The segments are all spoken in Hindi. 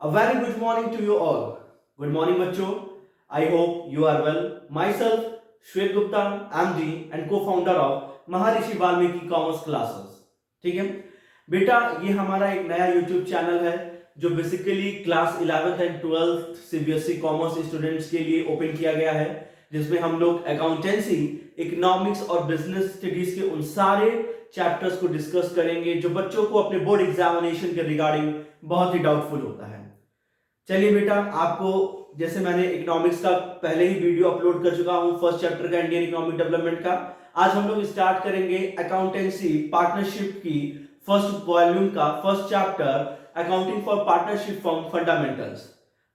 A very good morning to you all. Good morning बच्चों. I hope you are well. Myself Shwet Gupta, MD and co-founder of Maharshi Valmiki commerce classes. ठीक है बेटा, ये हमारा एक नया YouTube चैनल है जो basically class 11th and 12th CBSE commerce students के लिए ओपन किया गया है, जिसमें हम लोग अकाउंटेंसी, इकोनॉमिक्स और बिजनेस स्टडीज के उन सारे चैप्टर्स को डिस्कस करेंगे जो बच्चों को अपने बोर्ड एग्जामिनेशन के रिगार्डिंग बहुत ही डाउटफुल होता है. चलिए बेटा, आपको जैसे मैंने इकोनॉमिक्स का पहले ही वीडियो अपलोड कर चुका हूं, फर्स्ट चैप्टर का इंडियन इकोनॉमिक डेवलपमेंट का. आज हम लोग स्टार्ट करेंगे अकाउंटेंसी पार्टनरशिप की फर्स्ट वॉल्यूम का first chapter accounting for partnership form fundamentals.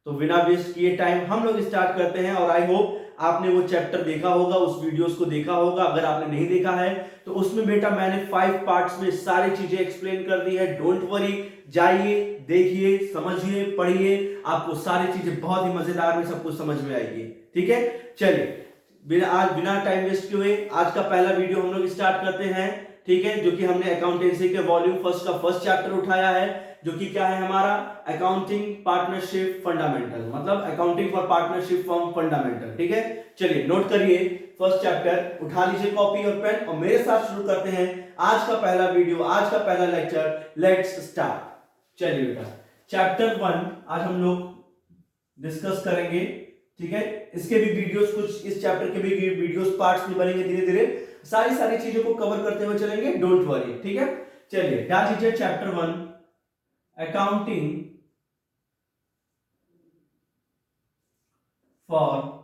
तो बिना वेस्ट किए टाइम हम लोग स्टार्ट करते हैं. और आई होप आपने वो चैप्टर देखा होगा, उस वीडियोस को देखा होगा. अगर आपने नहीं देखा है तो उसमें बेटा मैंने 5 पार्ट्स में सारी चीजें एक्सप्लेन कर दी है. डोंट वरी, जाइए, देखिए, समझिए, पढ़िए, आपको सारी चीजें बहुत ही मजेदार में सब कुछ समझ में आएगी. ठीक है, चलिए बिना टाइम वेस्ट किए आज का पहला वीडियो हम लोग स्टार्ट करते हैं. ठीक है, जो कि हमने अकाउंटेंसी के वॉल्यूम फर्स्ट का फर्स्ट चैप्टर उठाया है, जो कि क्या है हमारा अकाउंटिंग पार्टनरशिप फंडामेंटल, मतलब accounting for partnership form fundamental. ठीक है, चलिए नोट करिए फर्स्ट चैप्टर, उठा लीजिए कॉपी और पेन और मेरे साथ शुरू करते हैं आज का पहला वीडियो, आज का पहला लेक्चर. Let's start. चलिए बेटा, चैप्टर 1 आज हम लोग डिस्कस करेंगे. ठीक है, इसके भी वीडियोस, कुछ इस चैप्टर के भी वीडियोस पार्ट्स में बनेंगे. धीरे धीरे सारी चीजों को कवर करते हुए चलेंगे. Don't worry. ठीक है, चलिए डाल दीजिए chapter 1 accounting for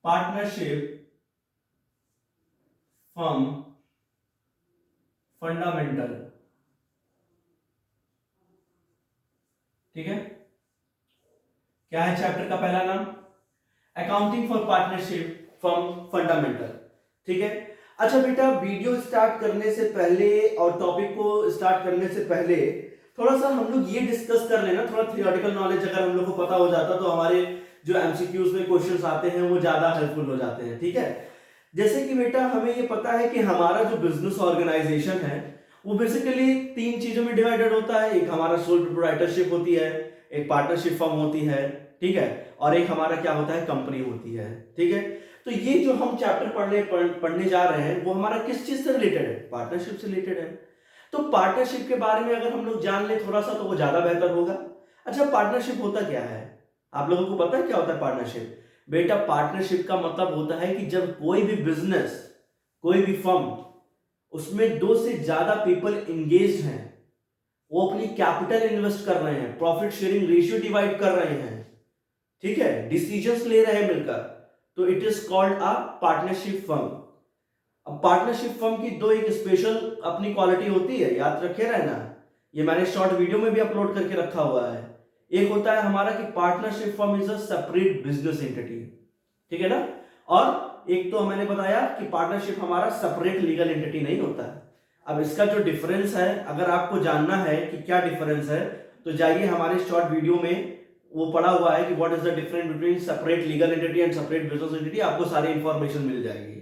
partnership firm fundamental. ठीक है, क्या है चैप्टर का पहला नाम? Accounting for partnership firm fundamental. ठीक है, अच्छा बेटा, वीडियो स्टार्ट करने से पहले और टॉपिक को स्टार्ट करने से पहले थोड़ा सा हम लोग ये डिस्कस कर लेना, थोड़ा थियोरेटिकल नॉलेज अगर हम लोग को पता हो जाता तो हमारे जो एमसीक्यूज में क्वेश्चंस आते हैं वो ज्यादा हेल्पफुल हो जाते हैं. ठीक है, जैसे कि बेटा हमें ये पता है कि हमारा जो बिजनेस ऑर्गेनाइजेशन है वो बेसिकली 3 चीजों में डिवाइडेड होता है. एक हमारा सोल प्रोप्राइटरशिप होती है, एक पार्टनरशिप फर्म होती है, ठीक है, और एक हमारा क्या होता है, कंपनी होती है. ठीक है, तो ये जो हम चैप्टर पढ़ने जा रहे हैं वो हमारा किस चीज से रिलेटेड है? पार्टनरशिप से रिलेटेड है. तो पार्टनरशिप के बारे में अगर हम लोग जान ले थोड़ा सा तो वो ज्यादा बेहतर होगा. अच्छा, पार्टनरशिप होता क्या है? आप लोगों को पता है क्या होता है पार्टनरशिप? बेटा, पार्टनरशिप का मतलब होता है कि जब कोई भी बिजनेस, कोई भी फर्म, उसमें 2 से ज्यादा पीपल एंगेज्ड हैं, वो अपनी कैपिटल इन्वेस्ट कर रहे हैं, प्रॉफिट शेयरिंग रेशियो डिवाइड कर रहे हैं, ठीक है, डिसीजंस ले रहे हैं मिलकर, तो it is called a partnership firm. अब पार्टनरशिप फर्म की 2 एक स्पेशल अपनी क्वालिटी होती है, याद रखे रहना. ये मैंने शॉर्ट वीडियो में भी अपलोड करके रखा हुआ है. एक होता है हमारा कि partnership firm is a separate business entity. ठीक है ना, और एक तो मैंने बताया कि पार्टनरशिप हमारा सेपरेट लीगल एंटिटी नहीं होता है. अब इसका जो डिफरेंस है, अगर आपको जानना है कि क्या डिफरेंस है, तो जाइए हमारे शॉर्ट वीडियो में, वो पढ़ा हुआ है कि what is the difference between separate legal entity and separate business entity. आपको सारी इंफॉर्मेशन मिल जाएगी.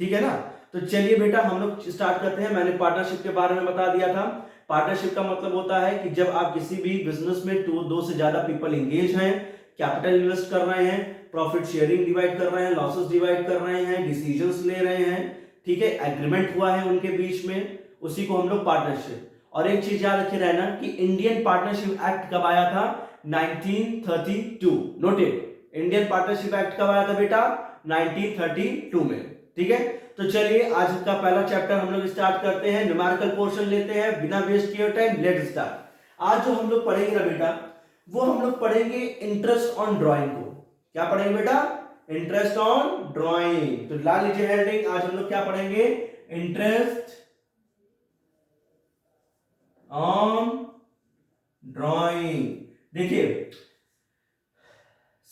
ठीक है ना, तो चलिए बेटा हम लोग स्टार्ट करते हैं. मैंने पार्टनरशिप के बारे में बता दिया था. पार्टनरशिप का मतलब होता है कि जब आप किसी भी बिजनेस में 2 से ज्यादा पीपल एंगेज हैं, कैपिटल इन्वेस्ट कर रहे हैं, प्रॉफिट शेयरिंग डिवाइड कर रहे हैं, लॉसेस डिवाइड कर रहे हैं, डिसीजंस ले रहे हैं, ठीक है, एग्रीमेंट हुआ है उनके बीच में, उसी को हम लोग पार्टनरशिप. और एक चीज याद रखे रहना कि इंडियन पार्टनरशिप एक्ट कब आया था? 1932. नोटेड, इंडियन पार्टनरशिप एक्ट कब आया था बेटा? 1932 में. ठीक है, तो चलिए आज का पहला चैप्टर हम लोग स्टार्ट करते हैं. न्यूमेरिकल पोर्शन लेते हैं बिना वेस्ट किए टाइम. Let's start. आज जो हम लोग पढ़ेंगे ना बेटा, वो हम लोग पढ़ेंगे इंटरेस्ट ऑन ड्राइंग को. क्या पढ़ेंगे बेटा? Interest on drawing. तो ला लीजिए हेडिंग, आज हम लोग क्या पढ़ेंगे? Interest on drawing. देखिए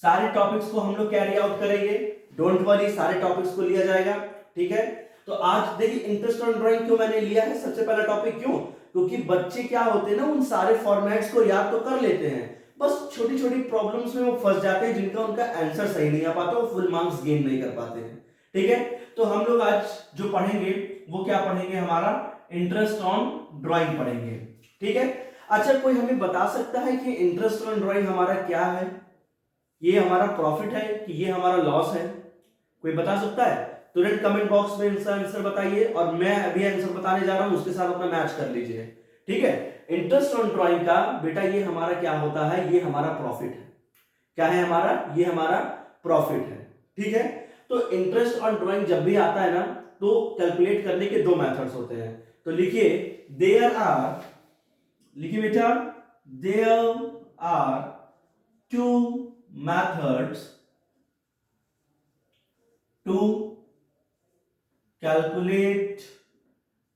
सारे टॉपिक्स को हम लोग कैरी आउट करेंगे. डोंट वरी, सारे टॉपिक्स को लिया जाएगा. ठीक है, तो आज देखिए इंटरेस्ट ऑन ड्राइंग क्यों मैंने लिया है सबसे पहला टॉपिक. क्यों? क्योंकि बच्चे क्या होते हैं ना, उन सारे फॉर्मेट्स को याद तो कर लेते हैं, बस छोटी छोटी प्रॉब्लम्स में वो फंस जाते हैं जिनका उनका आंसर सही नहीं आ पाता, वो फुल मार्क्स गेन नहीं कर पाते हैं. ठीक है, तो हम लोग आज जो पढ़ेंगे वो क्या पढ़ेंगे? हमारा इंटरेस्ट ऑन ड्राइंग पढ़ेंगे. ठीक है, अच्छा, कोई हमें बता सकता है कि इंटरेस्ट ऑन ड्राइंग हमारा क्या है? ये हमारा प्रॉफिट है कि ये हमारा लॉस है? कोई बता सकता है? तुरंत कमेंट बॉक्स में इसका आंसर बताइए, और मैं अभी आंसर बताने जा रहा हूं, उसके साथ अपना मैच कर लीजिए। ठीक है, इंटरेस्ट ऑन ड्राइंग का बेटा ये हमारा क्या होता है? ये हमारा प्रॉफिट है। क्या है हमारा? ये हमारा प्रॉफिट है। ठीक है, तो इंटरेस्ट ऑन ड्राइंग जब भी आता है ना, तो कैलकुलेट करने के दो मेथड्स होते हैं। तो लिखिए लिखिए बेटा, there are two methods to calculate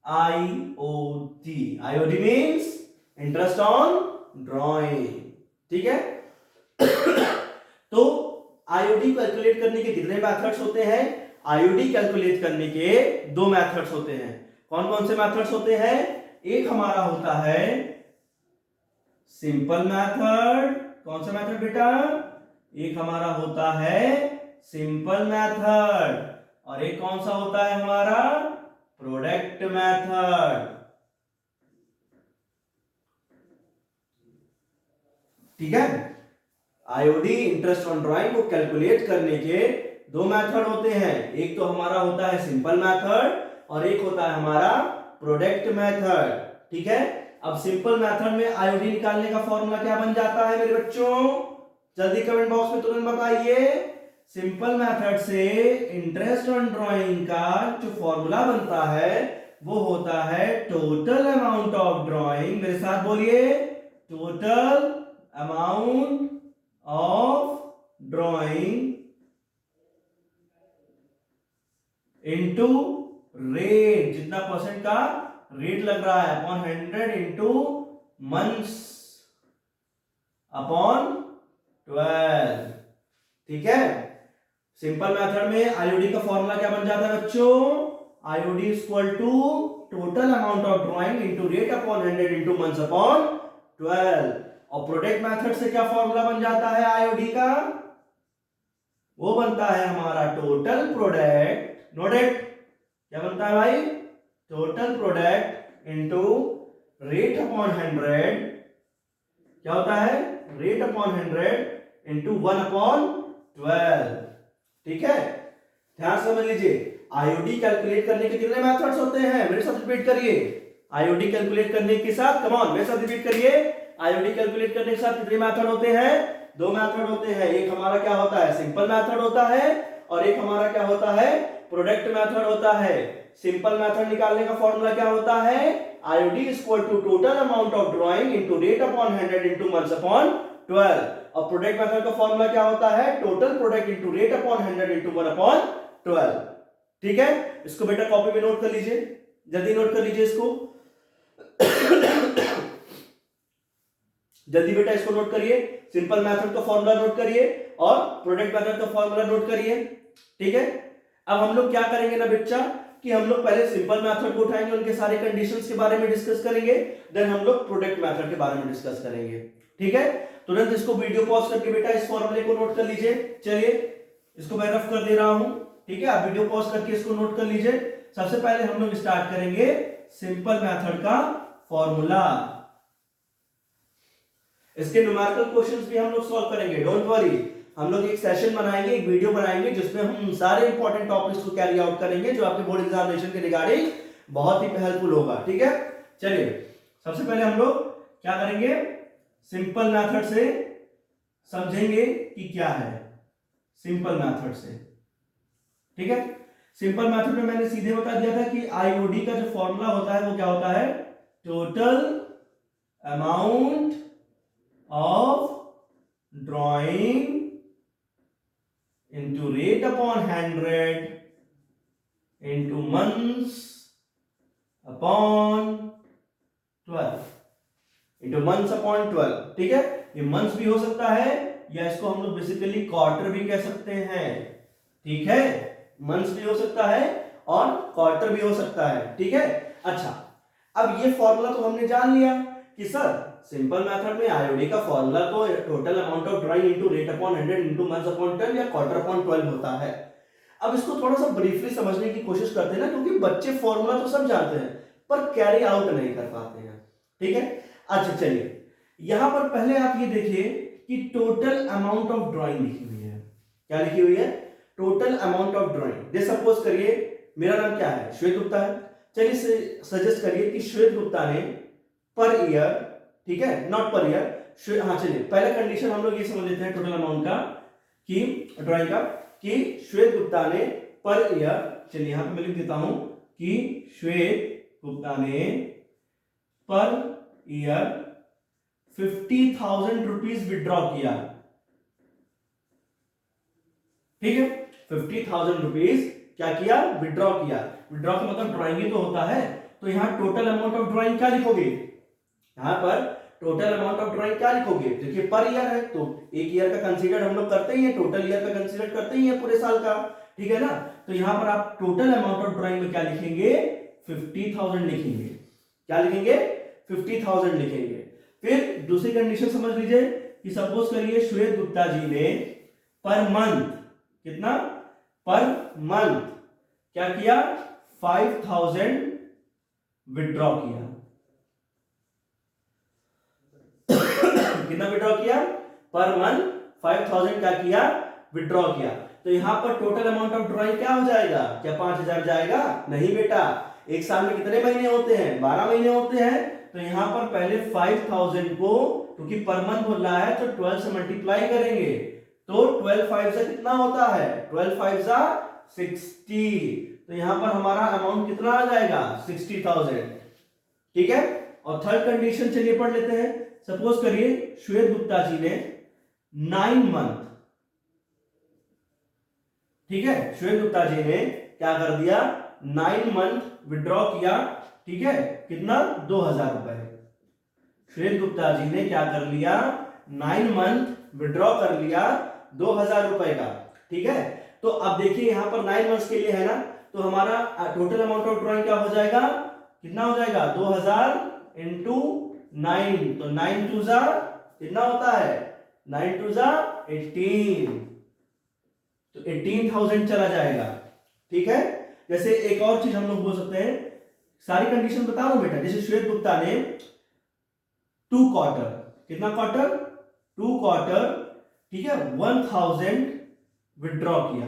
IOD. IOD means interest on drawing. ठीक है, तो IOD कैलकुलेट करने के कितने मेथड्स होते हैं? IOD कैलकुलेट करने के दो मेथड्स होते हैं। कौन कौन से मेथड्स होते हैं? एक हमारा होता है सिंपल मेथड। कौन सा मेथड बेटा? एक हमारा होता है सिंपल मेथड, और एक कौन सा होता है हमारा? Product method. ठीक है, आईओडी इंटरेस्ट ऑन ड्राइंग को कैलकुलेट करने के दो मेथड होते हैं। एक तो हमारा होता है सिंपल मेथड, और एक होता है हमारा प्रोडक्ट मेथड। ठीक है, अब सिंपल मेथड में आईओडी निकालने का फॉर्मूला क्या बन जाता है मेरे बच्चों? जल्दी कमेंट बॉक्स में तुरंत बताइए। सिंपल मेथड से इंटरेस्ट ऑन ड्राइंग का जो फॉर्मूला बनता है वो होता है टोटल अमाउंट ऑफ ड्राइंग। मेरे साथ बोलिए, total amount of drawing into rate, जितना परसेंट का रेट लग रहा है, अपॉन 100 इंटू मंथ्स अपॉन 12। ठीक है, सिंपल मेथड में आईओडी का फॉर्मूला क्या बन जाता है बच्चों? IOD equal to total amount of drawing into rate upon 100 into months upon 12। और प्रोडक्ट मेथड से क्या फॉर्मूला बन जाता है आईओडी का? वो बनता है हमारा टोटल प्रोडक्ट, नोटेड, क्या बनता है भाई? Total product into rate upon 100। क्या होता है? Rate upon 100 into 1 upon 12। ठीक है, ध्यान समझ लीजिए। आईओडी कैलकुलेट करने के कितने मेथड्स होते हैं? मेरे साथ रिपीट करिए। आईओडी कैलकुलेट करने के साथ, कम ऑन, मेरे साथ रिपीट करिए। आईओडी कैलकुलेट करने के साथ कितने मेथड होते हैं? दो मेथड होते हैं। एक हमारा क्या होता है? सिंपल मेथड होता है, और एक हमारा क्या होता है? प्रोडक्ट मेथड होता है। सिंपल मेथड निकालने का फॉर्मूला क्या होता है? IOD equal to total amount of drawing into rate upon 100 into months upon 12। और प्रोडक्ट मेथड का फॉर्मूला क्या होता है? Total product into rate upon 100 into 1 upon 12। ठीक है, इसको बेटा कॉपी में नोट कर लीजिए, जल्दी नोट कर लीजिए इसको। जल्दी बेटा इसको नोट करिए। सिंपल मेथड का फॉर्मूला नोट करिए और प्रोडक्ट मेथड का फॉर्मूला नोट करिए। ठीक है, अब हम लोग क्या करेंगे ना बच्चा, कि हम लोग पहले सिंपल मेथड को उठाएंगे, उनके सारे कंडीशंस के बारे में डिस्कस करेंगे, देन हम लोग प्रोडक्ट मेथड के बारे में डिस्कस करेंगे। ठीक है, तुरंत इसको वीडियो पॉज करके बेटा इस फॉर्मूले को नोट कर लीजिए। चलिए, इसको मैं रफ कर दे रहा हूं। ठीक है, आप वीडियो पॉज करके इसको नोट कर लीजिए। सबसे पहले हम लोग स्टार्ट करेंगे सिंपल मेथड का फॉर्मूला। इसके न्यूमेरिकल क्वेश्चंस भी हम लोग सॉल्व करेंगे, डोंट वरी। हम लोग एक सेशन बनाएंगे, एक वीडियो बनाएंगे, जिसमें हम सारे इंपॉर्टेंट टॉपिक्स को कैरी आउट करेंगे, जो आपके बोर्ड एग्जामिनेशन के रिगार्डिंग बहुत ही हेल्पफुल होगा। ठीक है, चलिए सबसे पहले हम लोग क्या करेंगे, सिंपल मेथड से समझेंगे कि क्या है सिंपल मेथड से। ठीक है, सिंपल मेथड में मैंने सीधे बता दिया था कि आईओडी का जो फॉर्मूला होता है वो क्या होता है? Total amount of drawing into rate upon 100 into months upon 12 into months upon 12। ठीक है, ये months भी हो सकता है, या इसको हम लोग बेसिकली क्वार्टर भी कह सकते हैं। ठीक है, months भी हो सकता है और क्वार्टर भी हो सकता है। ठीक है, अच्छा, अब ये फॉर्मूला तो हमने जान लिया कि सर सिंपल मेथड में आईओडी का फॉर्मूला तो total amount of drawing into rate upon 100 into months upon 12 या क्वार्टर अपॉन 12 होता है। अब इसको थोड़ा सा ब्रीफली समझने की कोशिश करते हैं ना, क्योंकि बच्चे फॉर्मूला तो सब जानते हैं पर कैरी आउट नहीं कर पाते हैं। ठीक है, अच्छा चलिए, यहां पर पहले आप ये देखिए कि टोटल अमाउंट ऑफ ड्राइंग लिखी हुई है। क्या लिखी हुई है? Total amount of drawing. जैसे सपोज करिए मेरा नाम क्या है? श्वेत गुप्ता है। चलिए सजेस्ट करिए कि श्वेत गुप्ता ने पर ईयर, ठीक है, नॉट पर ईयर, हाँ चलिए पहला कंडीशन हम लोग ये समझ लेते हैं टोटल अमाउंट का कि ड्राइंग का, कि श्वेत गुप्ता ने पर ईयर, चलिए यहां पे मैं लिख देता हूं कि श्वेत गुप्ता ने पर ईयर 50,000 रुपीज विड्रॉ किया। ठीक है, 50,000 रुपीज क्या किया? विड्रॉ किया। विड्रॉ का मतलब ड्राइंग ही तो होता है। तो यहां टोटल अमाउंट ऑफ ड्राइंग क्या लिखोगे? यहां पर टोटल अमाउंट ऑफ ड्राइंग क्या लिखोगे? देखिए पर ईयर है तो एक ईयर का कंसीडर हम लोग करते ही है, टोटल ईयर का कंसीडर करते ही है पूरे साल का, ठीक है ना। तो यहां पर आप टोटल अमाउंट ऑफ ड्राइंग में क्या लिखेंगे? 50,000 लिखेंगे। क्या लिखेंगे? 50,000 लिखेंगे। फिर दूसरी कंडीशन समझ लीजिए कि सपोज करिए श्वेत गुप्ता जी ने पर मंथ, कितना? पर मंथ क्या किया? 5,000 विड्रॉ किया। कितना विड्रॉ किया? पर मंथ 5,000 क्या किया? विड्रॉ किया। तो यहां पर टोटल अमाउंट ऑफ ड्राइंग क्या हो जाएगा? क्या 5,000 जाएगा? नहीं बेटा, एक साल में कितने महीने होते हैं? 12 महीने होते हैं। तो यहां पर पहले 5,000 को, क्योंकि पर मंथ बोल रहा है, तो 12 से मल्टीप्लाई करेंगे तो 12 5 से कितना होता है? 12 5 से 60। तो यहां पर हमारा अमाउंट कितना आ जाएगा? 60,000। ठीक है। और थर्ड कंडीशन चलिए पढ़ लेते हैं। सपोज करिए श्वेत गुप्ता जी ने 9 मंथ, ठीक है, श्वेत गुप्ता जी ने क्या कर दिया? 9 मंथ विड्रॉ किया, ठीक है, कितना? 2,000 रुपए। श्वेत गुप्ता जी ने क्या कर लिया? 9 मंथ विड्रॉ कर लिया 2,000 रुपए का, ठीक है। तो अब देखिए यहां पर 9 मंथ्स के लिए है ना, तो हमारा टोटल अमाउंट ऑफ ड्रॉइंग क्या हो जाएगा? कितना हो जाएगा? 2,000 इंटू 9, तो 9 टू जा कितना होता है? 9 टू जा 18, तो 18,000 चला जाएगा, ठीक है। जैसे एक और चीज हम लोग बोल सकते हैं, सारी कंडीशन बता रहा हूं बेटा। जैसे श्वेत गुप्ता ने 2 क्वार्टर, कितना क्वार्टर? 2 क्वार्टर, ठीक है, 1,000 विड्रॉ किया,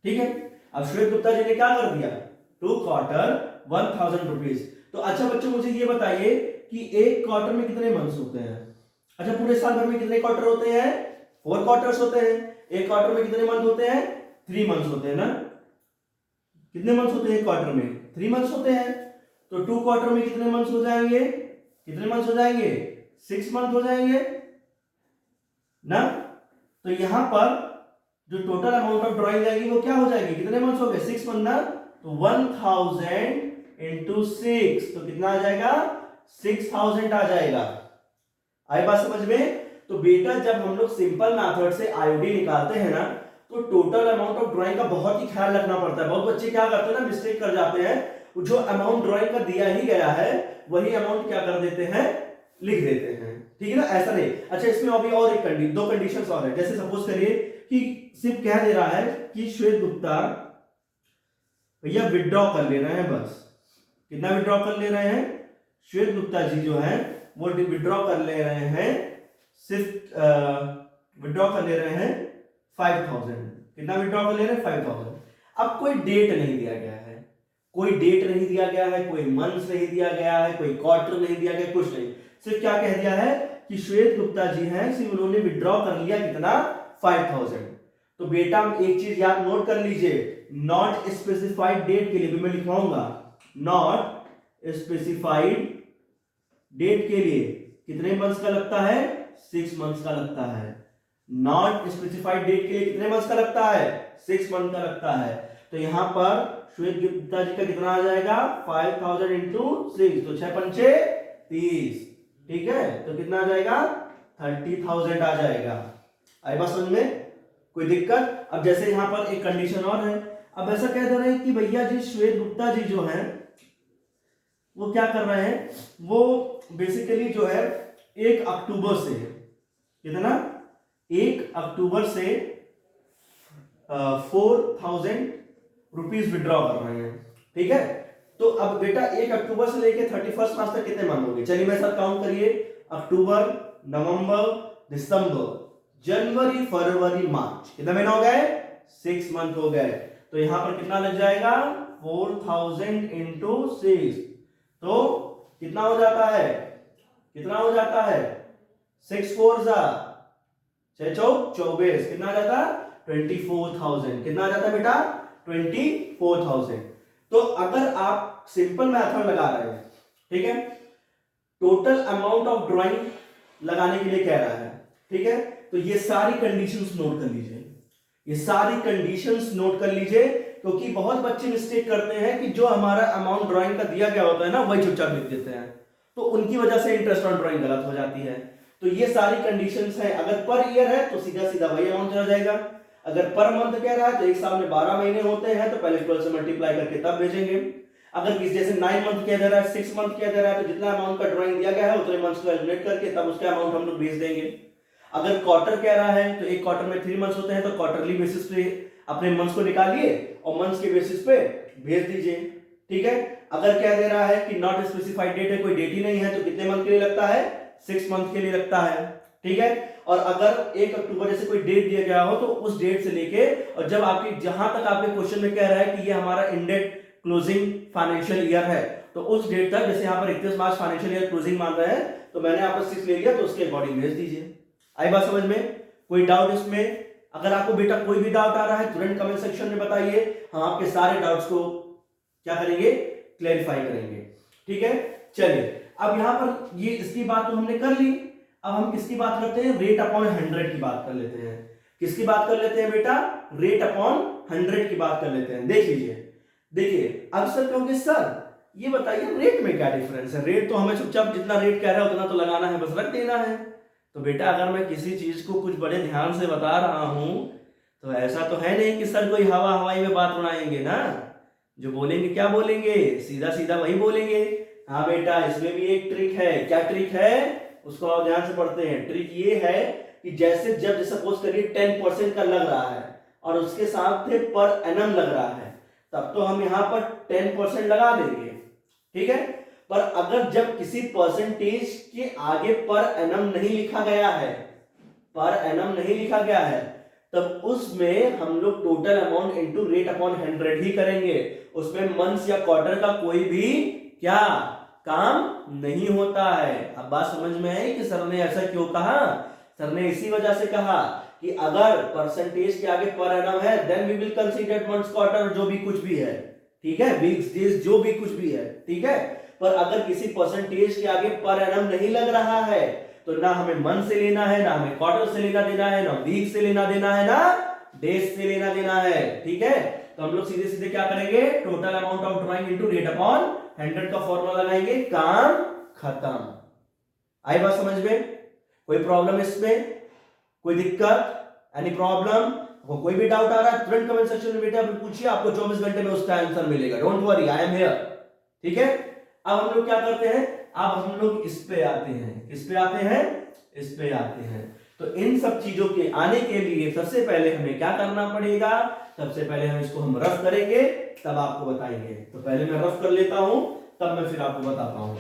ठीक है। अब श्वेत गुप्ता जी ने क्या कर दिया? 2 क्वार्टर 1,000 रुपीज। तो अच्छा बच्चों मुझे ये बताइए कि एक क्वार्टर में कितने मंथ्स होते हैं? अच्छा पूरे साल भर में कितने क्वार्टर होते हैं? 4 क्वार्टर्स होते हैं। एक क्वार्टर में कितने मंथ होते हैं? 3 मंथ्स होते हैं ना। कितने मंथ्स होते हैं एक क्वार्टर में? 3 मंथ्स होते हैं। तो 2 क्वार्टर में कितने मंथ्स हो जाएंगे? कितने मंथ्स हो जाएंगे? 6 मंथ हो जाएंगे ना। तो यहां पर जो टोटल अमाउंट ऑफ ड्राइंग जाएगी वो क्या हो जाएगी? कितने मंथ्स हो गए? 6 मंथ ना। तो 1,000 इंटू 6, तो कितना आ जाएगा? 6,000 आ जाएगा। आई बात समझ में? तो बेटा जब हम लोग सिंपल मेथड से आईओडी निकालते हैं ना, तो टोटल अमाउंट ऑफ ड्राइंग का बहुत ही ख्याल रखना पड़ता है। बहुत बच्चे क्या करते हैं ना, मिस्टेक कर जाते हैं। जो अमाउंट ड्राइंग का दिया ही गया है वही अमाउंट क्या कर देते हैं? लिख देते हैं, ठीक है ना। ऐसा नहीं। अच्छा इसमें अभी और एक कंडीशन, 2 कंडीशंस और है। जैसे सपोज करिए कि सिर्फ कह दे रहा है कि श्वेत गुप्ता भैया विड्रॉ कर ले रहे हैं, बस। कितना विड्रॉ कर ले रहे हैं? श्वेत गुप्ता जी जो है वो विड्रॉ कर ले रहे हैं, सिर्फ विड्रॉ कर ले रहे हैं 5,000। कितना विड्रॉ कर ले रहे हैं? 5,000। अब कोई डेट नहीं दिया गया है, कोई डेट नहीं दिया गया है, कोई मंथ नहीं दिया गया है, कोई क्वार्टर नहीं दिया गया, कुछ नहीं। सिर्फ क्या कह दिया है कि श्वेत गुप्ता जी हैं, सिर्फ उन्होंने विड्रॉ कर लिया कितना? 5,000। तो बेटा एक चीज याद नोट कर लीजिए, नॉट स्पेसिफाइड डेट के लिए भी मैं लिखवाऊंगा, नॉट स्पेसिफाइड डेट के लिए कितने मंथ्स का लगता है? 6 मंथ्स का लगता है। नॉट स्पेसिफाइड डेट के लिए कितने मंथ्स का लगता है? 6 मंथ का लगता है। तो यहां पर श्वेत गुप्ता जी का कितना आ जाएगा? 5,000 इंटू 6, तो 6 पंचे 30, ठीक है। तो कितना आ जाएगा? 30,000 आ जाएगा। आई बात समझ में? कोई दिक्कत? अब जैसे यहां पर एक कंडीशन और है। अब ऐसा कह दे रहे हैं कि भैया जी श्वेत गुप्ता जी जो है वो क्या कर रहे हैं? वो बेसिकली जो है 1 अक्टूबर से, कितना? 1 अक्टूबर से 4,000 रुपीज विड्रॉ कर रहे हैं, ठीक है। तो अब बेटा 1 अक्टूबर से लेके 31 मार्च तक कितने मंथ हो गए? चलिए मेरे साथ काउंट करिए। अक्टूबर, नवंबर, दिसंबर, जनवरी, फरवरी, मार्च, कितने महीने हो गए? 6 मंथ हो गए। तो यहां पर कितना लग जाएगा? 4000 इंटू 6, तो कितना हो जाता है? कितना हो जाता है? 6 4 जा 6 चौक 24, कितना आ जाता? 24,000। कितना आ जाता बेटा? 24,000। तो अगर आप सिंपल मेथड लगा रहे हैं, ठीक है, टोटल अमाउंट ऑफ ड्राइंग लगाने के लिए कह रहा है, ठीक है, तो ये सारी कंडीशंस नोट कर लीजिए, ये सारी कंडीशंस नोट कर लीजिए, क्योंकि बहुत बच्चे मिस्टेक करते हैं कि जो हमारा अमाउंट ड्राइंग का दिया गया होता है ना, वही चुपचाप लिख देते हैं, तो उनकी वजह से इंटरेस्ट ऑन ड्राइंग गलत हो जाती है। तो ये सारी कंडीशंस है। अगर पर ईयर है तो सीधा सीधा वही अमाउंट चला जाएगा। अगर पर मंथ कह रहा है तो एक साल में 12 महीने होते हैं, तो पहले 12 से मल्टीप्लाई करके तब भेजेंगे। अगर किसी जैसे 9 मंथ कह दे रहा है, 6 मंथ कह दे रहा है, तो जितना अमाउंट का ड्राइंग दिया गया है उतने मंथ्स को कैलकुलेट करके तब उसका अमाउंट हम लोग भेज देंगे। अगर क्वार्टर कह रहा है तो एक क्वार्टर में 3 मंथ्स होते हैं, तो क्वार्टरली बेसिस पे अपने मंथ्स को निकालिए और मंथ्स के बेसिस पे भेज दीजिए, ठीक है। अगर कह दे रहा है कि नॉट स्पेसिफाइड डेट है, कोई डेट ही नहीं है, तो कितने मंथ के लिए लगता है? 6 मंथ के लिए लगता है, ठीक है। और अगर 1 अक्टूबर जैसे कोई डेट दिया गया हो, तो उस डेट से लेके और जब आपकी जहां तक आपके क्वेश्चन में कह रहा है कि ये हमारा इंडेड क्लोजिंग फाइनेंशियल ईयर है, तो उस डेट तक, जैसे यहाँ पर 31 मार्च फाइनेंशियल ईयर क्लोजिंग मान रहे हैं, तो मैंने यहाँ पर 6 ले लिया, तो उसके अकॉर्डिंग भेज दीजिए। आई बात समझ में? कोई डाउट इसमें? अगर आपको बेटा कोई भी डाउट आ रहा है तुरंत कमेंट सेक्शन में बताइए, हम आपके सारे डाउट्स को क्या करेंगे? क्लैरिफाई करेंगे, ठीक है। चलिए, अब यहां पर ये इसकी बात तो हमने कर ली, अब हम किसकी बात करते हैं? रेट अपॉन 100 की बात कर लेते हैं। किसकी बात कर लेते हैं बेटा? रेट अपॉन 100 की बात कर लेते हैं। देख लीजिए, देखिए, अब सर कहोगे सर ये बताइए रेट में क्या डिफरेंस है? रेट तो हमें चुपचाप जितना रेट कह रहा है उतना तो लगाना है, बस रख देना है। तो बेटा अगर मैं किसी चीज को कुछ बड़े ध्यान से बता रहा हूं, तो ऐसा तो है नहीं कि सर कोई हवा हवाई में बात उड़ाएंगे ना। जो बोलेंगे क्या बोलेंगे? सीधा सीधा वही बोलेंगे। हाँ बेटा, इसमें भी एक ट्रिक है। क्या ट्रिक है? उसको आप ध्यान से पढ़ते हैं। ट्रिक ये है कि जैसे जब सपोज करिए 10% का लग रहा है और उसके साथ में पर एनम लग रहा है, तब तो हम यहां पर 10% लगा देंगे, ठीक है। पर अगर जब किसी परसेंटेज के आगे पर एनम नहीं लिखा गया है, पर एनम नहीं लिखा गया है, तब उसमें हम लोग total amount into rate upon 100 ही करेंगे। उसमें मंथ्स या क्वार्टर का कोई भी क्या काम नहीं होता है। अब बात समझ में आई कि सर ने ऐसा क्यों कहा? सर ने इसी वजह से कहा कि अगर परसेंटेज के आगे पर एनम है, then we will consider months, quarter, जो भी कुछ भी है, ठीक है, वीक्स, डेज, जो भी कुछ भी है, ठीक है। पर अगर किसी परसेंटेज के आगे पर एनम नहीं लग रहा है, तो ना हमें मंथ से लेना है, ना हमें क्वार्टर से लेना देना है, ना वीक से लेना देना है, ना डेज से लेना देना है, ठीक है। तो हम लोग सीधे सीधे क्या करेंगे? Total amount of drawing into rate upon 100 का फॉर्मूला लगाएंगे, काम खत्म। आई बात समझ में? कोई प्रॉब्लम इसमें? कोई दिक्कत? Any problem? कोई भी डाउट आ रहा है तुरंत कमेंट सेक्शन में बेटा पूछिए, आपको 24 घंटे में उसका आंसर मिलेगा। Don't worry, I am here, ठीक है। अब हम लोग क्या करते हैं? अब हम लोग इस पे आते हैं। किस पे आते हैं? इस पे आते हैं। तो इन सब चीजों के आने के लिए सबसे पहले हमें क्या करना पड़ेगा? सबसे पहले हम इसको हम रफ करेंगे, तब आपको बताएंगे। तो पहले मैं रफ कर लेता हूं, तब मैं फिर आपको बताता हूं।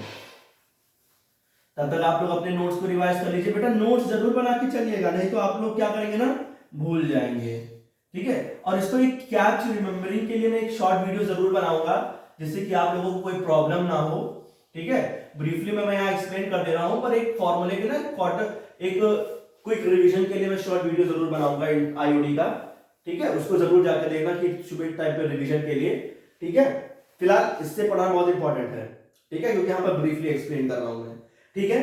तब तक आप लोग अपने नोट्स को रिवाइज कर लीजिए। बेटा नोट्स जरूर बना के चलिएगा, नहीं तो आप लोग क्या करेंगे ना, भूल जाएंगे, ठीक है। और इसको एक कैच रिमेम्बरिंग के लिए मैं एक शॉर्ट वीडियो जरूर बनाऊंगा, जिससे कि आप लोगों को कोई प्रॉब्लम ना हो, ठीक है। ब्रीफली मैं यहाँ एक्सप्लेन कर दे रहा हूं, पर एक फॉर्मूले के ना क्वार्टर एक क्विक रिवीजन के लिए मैं शॉर्ट वीडियो जरूर बनाऊंगा आईओडी का, ठीक है। उसको जरूर जाकर देखना कि सुबह टाइप पे रिवीजन के लिए, ठीक है। फिलहाल इससे पढ़ना बहुत इंपॉर्टेंट है, ठीक है, क्योंकि यहाँ पर ब्रीफली एक्सप्लेन कर रहा हूं मैं, ठीक है।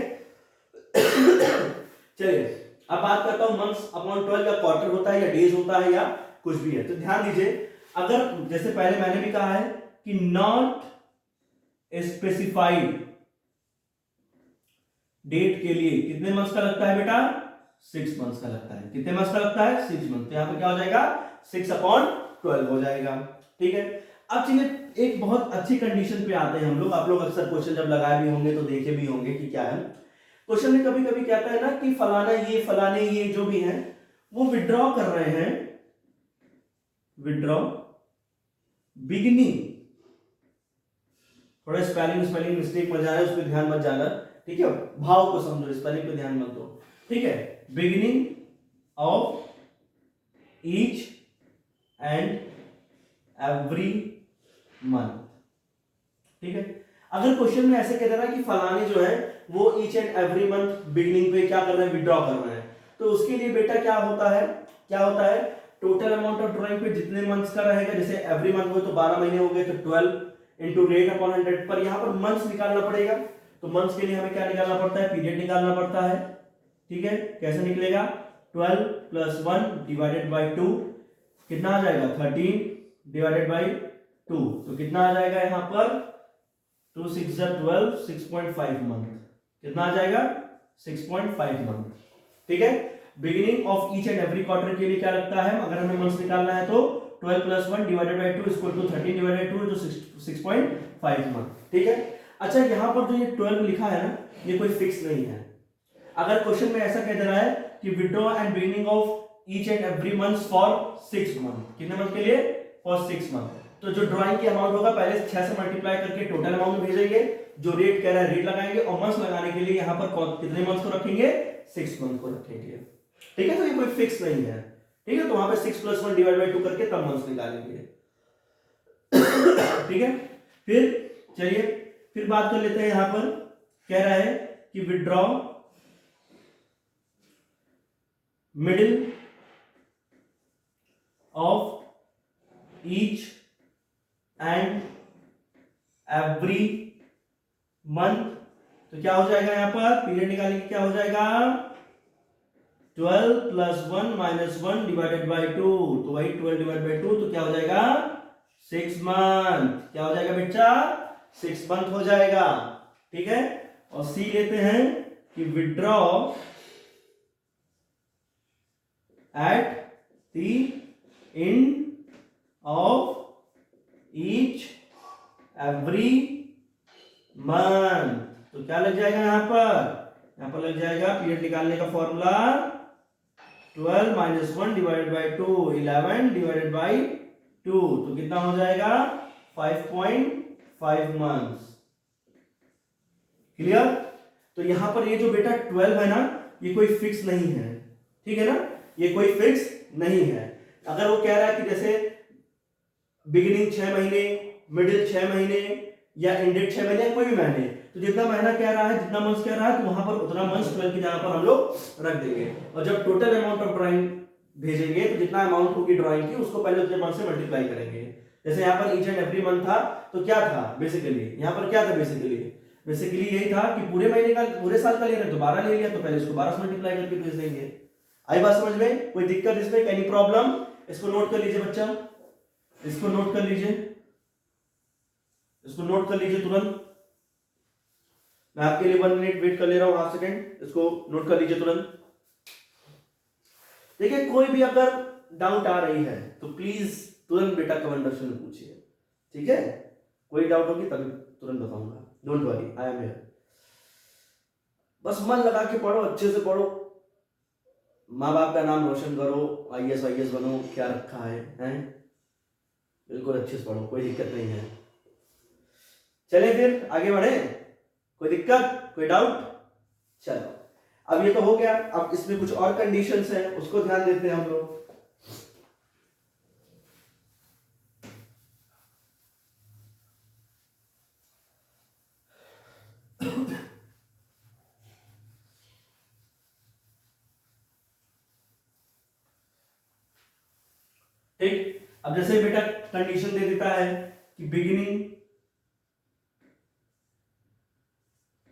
चलिए अब बात करता हूं मंथ्स अपॉन 12 का क्वार्टर होता है या डेज होता है या कुछ भी है। तो ध्यान दीजिए, अगर जैसे पहले मैंने भी कहा है कि नॉट स्पेसिफाइड डेट के लिए कितने मंथ्स का लगता है बेटा? 6 मंथ्स का लगता है। कितने मंथ्स का लगता है? 6 मंथ। तो यहां पर क्या हो जाएगा? 6/12 हो जाएगा, ठीक है। अब चलिए एक बहुत अच्छी कंडीशन पे आते हैं हम लोग। आप लोग अक्सर क्वेश्चन जब लगाए भी होंगे तो देखे भी होंगे कि क्या है क्वेश्चन में। कभी कभी कहता है ना कि फलाना ये फलाने ये जो भी है वो विड्रॉ कर रहे हैं, विड्रॉ बिगिनिंग थोड़ा स्पेलिंग मिस्टेक मत जाना, उस पर ध्यान मत जाना, ठीक है, भाव को समझो, स्पेलिंग पे ध्यान मत दो, ठीक है। Beginning of each and every month, ठीक है। अगर क्वेश्चन में ऐसे कह रहा है कि फलाने जो है वो each and every month beginning पे क्या कर रहे हैं, विड्रॉ कर रहे हैं, तो उसके लिए बेटा क्या होता है, टोटल अमाउंट ऑफ ड्राइंग पे जितने मंथ्स का रहेगा, जैसे एवरी मंथ हो तो 12 महीने हो गए, तो 12 इंटू रेट अपॉन 100, पर यहाँ पर मंथ्स निकालना पड़ेगा, तो मंथ्स के लिए हमें क्या निकालना पड़ता है, पीरियड निकालना पड़ता है, ठीक है। कैसे निकलेगा, 12 प्लस 1 डिवाइडेड बाई 2, कितना आ जाएगा, 13 डिवाइडेड बाई 2, तो कितना आ जाएगा यहाँ पर 2 6 12, 6.5 मंथ, कितना आ जाएगा 6.5 मंथ, ठीक है। Beginning of each and every quarter के लिए क्या लगता है, अगर हमें मंथ्स निकालना है तो 12 plus 1 divided by 2 equal to 13 divided 2 तो 6.5 मंथ, ठीक है। अच्छा यहाँ पर जो ये 12 लिखा है ना, ये कोई फिक्स नहीं है। अगर क्वेश्चन में ऐसा कह दे रहा है कि withdraw and beginning of each and every month for 6 month, कितने मंथ के लिए, फॉर 6 मंथ, तो जो ड्राइंग की अमाउंट होगा पहले 6 से मल्टीप्लाई करके टोटल अमाउंट भेजेंगे, जो रेट कह रहा है रेट लगाएंगे, और मंथ्स लगाने के लिए यहाँ पर कितने मंथ्स को रखेंगे, 6 मंथ को रखेंगे, ठीक है। तो ये कोई फिक्स नहीं है, ठीक है, तो वहां पे 6 प्लस 1 डिवाइड बाई 2 करके तब मंथ्स निकालेंगे, ठीक है। फिर चलिए फिर बात कर लेते हैं, यहां पर कह रहा है कि withdraw middle of each and every month, तो क्या हो जाएगा, यहां पर पीरियड निकालेंगे, क्या हो जाएगा 12 प्लस 1 माइनस 1 डिवाइडेड बाई 2, तो वही 12 डिवाइड बाई 2, तो क्या हो जाएगा 6 मंथ, क्या हो जाएगा बेटा 6 मंथ हो जाएगा, ठीक है। और सी लेते हैं कि withdraw at the end of each every month, तो क्या लग जाएगा यहां पर लग जाएगा पीरियड निकालने का formula 12 minus 1 divided by 2, 11 divided by 2, तो कितना हो जाएगा 5.5 मंथ्स, क्लियर। तो यहां पर ये जो बेटा 12 है ना, ये कोई फिक्स नहीं है, ठीक है ना, ये कोई फिक्स नहीं है। अगर वो कह रहा है कि जैसे बिगिनिंग 6 महीने, मिडिल 6 महीने, या एंडेड 6 महीने, कोई भी महीने, तो जितना महीना कह रहा है, जितना मंथ्स कह रहा है, तो वहां पर उतना मंथ्स 12 की जगह पर हम लोग रख देंगे, और जब टोटल अमाउंट ऑफ ड्राइंग भेजेंगे तो जितना अमाउंट होगी ड्राइंग की उसको पहले उतने मंथ से मल्टीप्लाई करेंगे। जैसे यहाँ पर ईच एंड एवरी मंथ था, तो क्या था बेसिकली, यहाँ पर क्या था बेसिकली यही था कि पूरे महीने का, पूरे साल का ले रहे तो 12 ले लिया, तो पहले इसको 12 से मल्टीप्लाई करके भेज देंगे। आई बात समझ में, कोई दिक्कत इसमें, एनी प्रॉब्लम, इसको नोट कर लीजिए बच्चा, इसको नोट कर लीजिए, इसको नोट कर लीजिए तुरंत, मैं आपके लिए 1 मिनट वेट कर ले रहा हूं, हाफ सेकेंड, इसको नोट कर लीजिए तुरंत। देखिए कोई भी अगर डाउट आ रही है तो प्लीज तुरंत बेटा कमेंट सेक्शन में पूछिए, ठीक है, कोई डाउट होगी तभी तुरंत बताऊंगा, don't worry, I am here. बस मन लगा के पढ़ो, अच्छे से पढ़ो, माँ बाप का नाम रोशन करो, IAS बनो, क्या रखा है, हैं? बिल्कुल अच्छे से पढ़ो, कोई दिक्कत नहीं है। चलिए फिर आगे बढ़े, कोई दिक्कत, कोई डाउट, चलो अब ये तो हो गया, अब इसमें कुछ और कंडीशंस हैं, उसको ध्यान देते हैं हम लोग। ठीक, अब जैसे बेटा कंडीशन दे देता है कि beginning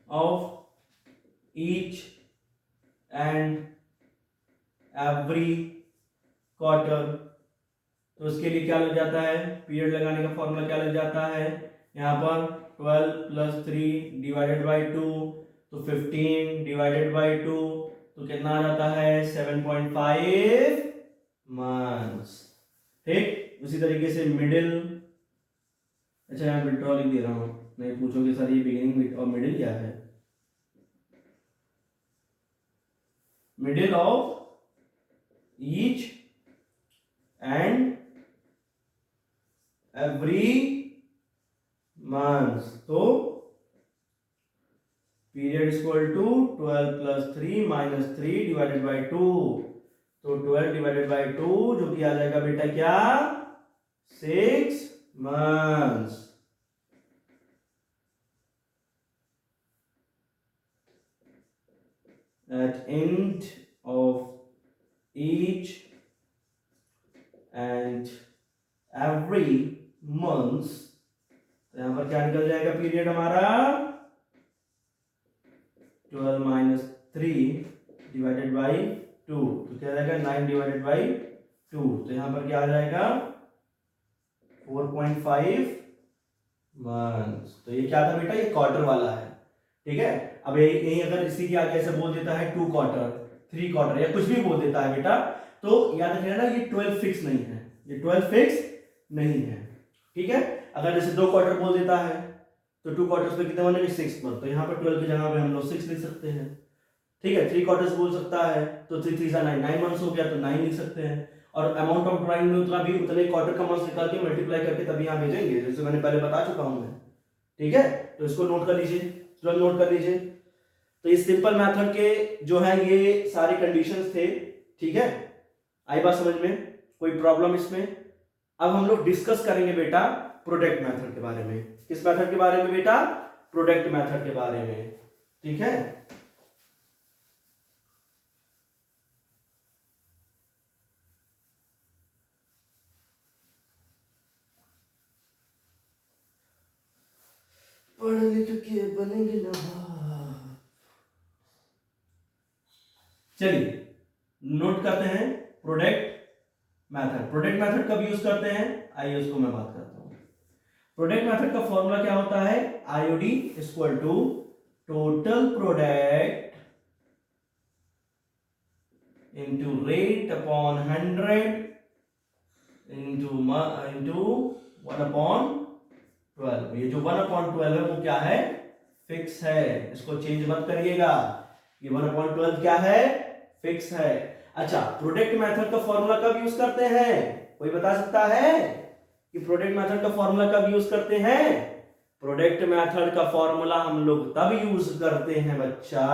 of each and every quarter, तो उसके लिए क्या लग जाता है, पीरियड लगाने का फॉर्मूला क्या लग जाता है, यहाँ पर 12 प्लस 3 डिवाइडेड बाई 2, तो 15 डिवाइडेड बाई 2, तो कितना आ जाता है 7.5 मंथ्स, ठीक। उसी तरीके से मिडिल, अच्छा यहाँ विड्रॉ लिख दे रहा हूँ, नहीं पूछोगे सर ये बिगिनिंग और मिडिल क्या है, middle of each and every months. तो period equal to 12 plus 3 minus 3 divided by 2। तो 12 डिवाइडेड बाई 2 जो कि आ जाएगा बेटा क्या, 6 months. At end of each and every month, यहां पर क्या निकल जाएगा पीरियड हमारा, 12 माइनस 3 डिवाइडेड बाई 2, तो क्या जाएगा 9 डिवाइडेड बाई 2। तो यहां पर क्या आ जाएगा 4.5 मंथ्स। तो ये क्या था बेटा, ये क्वार्टर वाला है, ठीक है। अब यही अगर इसी के आगे ऐसे बोल देता है 2 क्वार्टर, 3 क्वार्टर या कुछ भी बोल देता है बेटा, तो याद रखना ना ये 12 फिक्स नहीं है, ये 12 फिक्स नहीं है, ठीक है। अगर जैसे 2 क्वार्टर बोल देता है तो 2 क्वार्टर्स पे कितने बनेंगे, 6 मंथ, तो यहाँ पर 12 की जगह पे हम लोग 6 लिख सकते हैं, ठीक है। 3 क्वार्टर्स बोल सकता है तो 3 3 9 9 मंथ्स हो गया, तो 9 लिख सकते हैं। और अमाउंट ऑफ ड्राइंग में उतना भी उतने क्वार्टर का मंथ्स निकाल के मल्टीप्लाई करके तभी यहाँ भेजेंगे, जैसे मैंने पहले बता चुका हूँ मैं, ठीक है। तो इसको नोट कर लीजिए, तुरंत नोट कर लीजिए। तो ये सिंपल मेथड के जो है ये सारे कंडीशंस थे, ठीक है। आई बात समझ में, कोई प्रॉब्लम इसमें। अब हम लोग डिस्कस करेंगे बेटा प्रोडक्ट मेथड के बारे में। किस मेथड के बारे में बेटा, प्रोडक्ट मेथड के बारे में, ठीक है। पढ़ लिख के बनेंगे नवाब। चलिए नोट करते हैं प्रोडक्ट मेथड। प्रोडक्ट मेथड कब यूज करते हैं, आइए उसको मैं बात करता हूं। प्रोडक्ट मेथड का फॉर्मूला क्या होता है, IOD equal to total product into rate upon 100 into 1/12। ये जो 1/12 है वो क्या है, फिक्स है, इसको चेंज मत करिएगा। ये 1/12 क्या है, फिक्स है। अच्छा, प्रोडक्ट मेथड का फॉर्मूला कब यूज करते हैं, कोई बता सकता है कि प्रोडक्ट मेथड का फॉर्मूला कब यूज करते हैं। प्रोडक्ट मेथड का फॉर्मूला हम लोग तब यूज करते हैं बच्चा,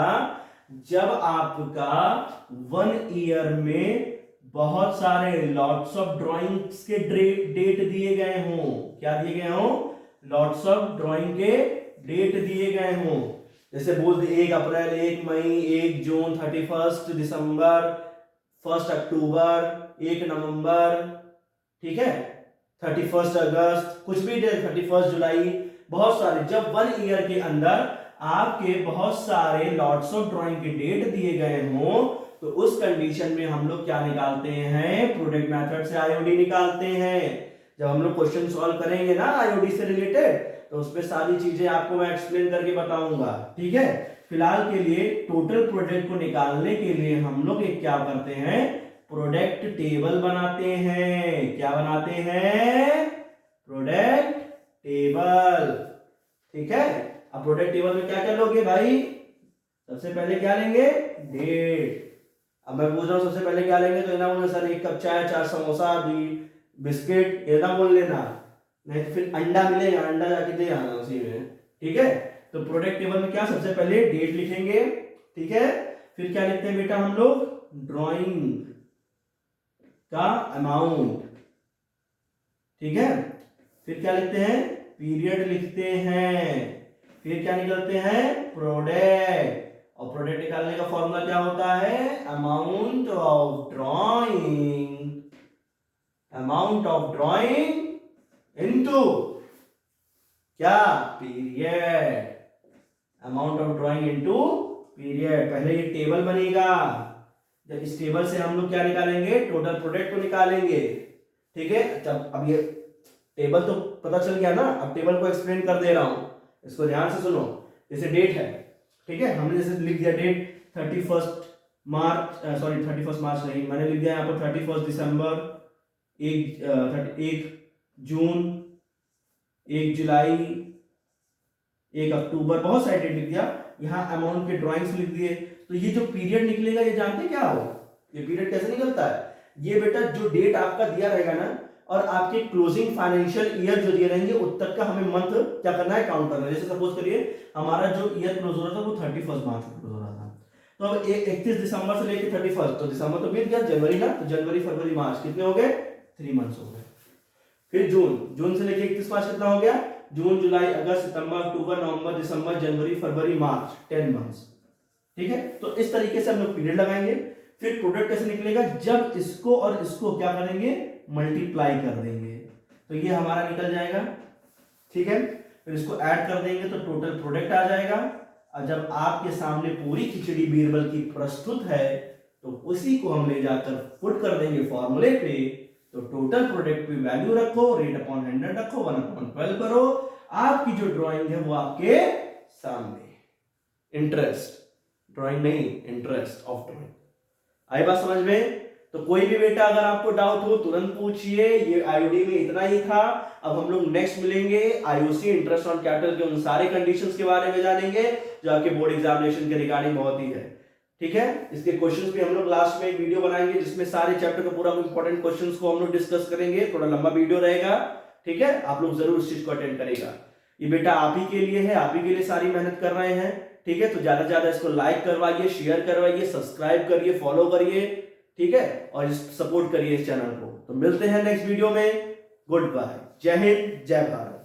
जब आपका 1 ईयर में बहुत सारे लॉट्स ऑफ ड्राइंग्स के डेट दिए गए हों। क्या दिए गए हों, लॉट्स ऑफ ड्राइंग के डेट दिए गए हों। जैसे बोल दे 1 अप्रैल, 1 मई, 1 जून, 31 दिसंबर, 1 अक्टूबर, 1 नवंबर, ठीक है, 31 अगस्त, कुछ भी डेट, 31 जुलाई, बहुत सारे। जब 1 ईयर के अंदर आपके बहुत सारे लॉट्स ऑफ ड्राइंग के डेट दिए गए हों, तो उस कंडीशन में हम लोग क्या निकालते हैं, प्रोडक्ट मेथड से आईओडी निकालते हैं। जब हम लोग क्वेश्चन सॉल्व करेंगे ना आईओडी से रिलेटेड, तो उसपे सारी चीजें आपको मैं एक्सप्लेन करके बताऊंगा, ठीक है। फिलहाल के लिए टोटल प्रोडक्ट को निकालने के लिए हम लोग एक क्या करते हैं, प्रोडक्ट टेबल बनाते हैं। क्या बनाते हैं, प्रोडक्ट टेबल, ठीक है। अब प्रोडक्ट टेबल में क्या क्या लोगे भाई, सबसे पहले क्या लेंगे, डेट। अब मैं पूछ रहा हूं सबसे पहले क्या लेंगे, तो ना बोलना सर 1 कप चाय, 4 समोसा, 2 बिस्किट, ये ना बोल लेना, नहीं तो फिर अंडा मिलेगा, अंडा जाके दे आना उसी में, ठीक है। तो प्रोडक्ट टेबल में क्या, सबसे पहले डेट लिखेंगे, ठीक है। फिर क्या लिखते हैं बेटा हम लोग, ड्राइंग का अमाउंट, ठीक है। फिर क्या लिखते हैं, पीरियड लिखते हैं। फिर क्या निकलते हैं, प्रोडक्ट। और प्रोडक्ट निकालने का फॉर्मूला क्या होता है, अमाउंट ऑफ ड्राइंग इनटू क्या, period. Amount of drawing into period. पहले ये टेबल बनेगा, जब इस टेबल से हम लोग क्या निकालेंगे, टोटल प्रोडक्ट को निकालेंगे, ठीक है। जब अब ये टेबल तो पता चल गया ना, अब टेबल को एक्सप्लेन कर दे रहा हूं, इसको ध्यान से सुनो। जैसे डेट है, ठीक है, हमने जैसे लिख दिया डेट 31 मार्च, सॉरी 31 मार्च नहीं, मैंने लिख दिया यहाँ पर 31 दिसंबर, 1 जून, 1 जुलाई, 1 अक्टूबर, बहुत सारे डेट लिख दिया। यहाँ अमाउंट के ड्राइंग्स लिख दिए। तो ये जो पीरियड निकलेगा, ये जानते क्या हो, ये पीरियड कैसे निकलता है, ये बेटा जो डेट आपका दिया रहेगा ना, और आपके क्लोजिंग फाइनेंशियल ईयर जो दिए रहेंगे उस तक का हमें मंथ क्या करना है, काउंट करना है। जैसे सपोज करिए हमारा जो ईयर क्लोज हो रहा था वो 31 मार्च को क्लोज हो रहा था, तो अब 31 दिसंबर से लेकर 31, तो दिसंबर तो बीत गया, जनवरी ना, तो जनवरी फरवरी मार्च कितने हो गए, 3 मंथ्स हो गए। फिर जून से लेकर 31 मार्च कितना हो गया, जून जुलाई अगस्त सितंबर अक्टूबर नवंबर दिसंबर जनवरी फरवरी मार्च, 10 मंथ्स। ठीक है, तो इस तरीके से हम लोग पीरियड लगाएंगे। फिर प्रोडक्ट कैसे निकलेगा, जब इसको और इसको क्या करेंगे, मल्टीप्लाई कर देंगे, तो ये हमारा निकल जाएगा। ठीक है, फिर इसको ऐड कर देंगे तो टोटल प्रोडक्ट आ जाएगा। और जब आपके सामने पूरी खिचड़ी बीरबल की प्रस्तुत है तो उसी को हम ले जाकर पुट कर देंगे फॉर्मूले पे, तो टोटल प्रोडक्ट पे वैल्यू रखो, रेट अपॉन 100 रखो, 1/12 करो, आपकी जो ड्राइंग है वो आपके सामने। इंटरेस्ट, ड्राइंग नहीं, इंटरेस्ट ऑफ ड्राइंग। आई बात समझ में? तो कोई भी बेटा अगर आपको डाउट हो तुरंत पूछिए। ये आईओडी में इतना ही था। अब हम लोग नेक्स्ट मिलेंगे आईओसी इंटरेस्ट ऑन कैपिटल के उन सारे कंडीशंस के बारे में जानेंगे जो आपके बोर्ड एग्जामिनेशन के रिगार्डिंग बहुत ही है। ठीक है, इसके क्वेश्चंस भी हम लोग लास्ट में एक वीडियो बनाएंगे जिसमें सारे चैप्टर का पूरा इंपॉर्टेंट क्वेश्चंस को हम लोग डिस्कस करेंगे। थोड़ा लंबा वीडियो रहेगा। ठीक है, आप लोग जरूर इस चीज को अटेंड करेगा। ये बेटा आप ही के लिए है, आप ही के लिए सारी मेहनत कर रहे हैं। ठीक है, तो ज्यादा से ज्यादा इसको लाइक करवाइए, शेयर करवाइए, सब्सक्राइब करिए, फॉलो करिए। ठीक है, और सपोर्ट करिए इस चैनल को। तो मिलते हैं नेक्स्ट वीडियो में। गुड बाय, जय हिंद, जय भारत।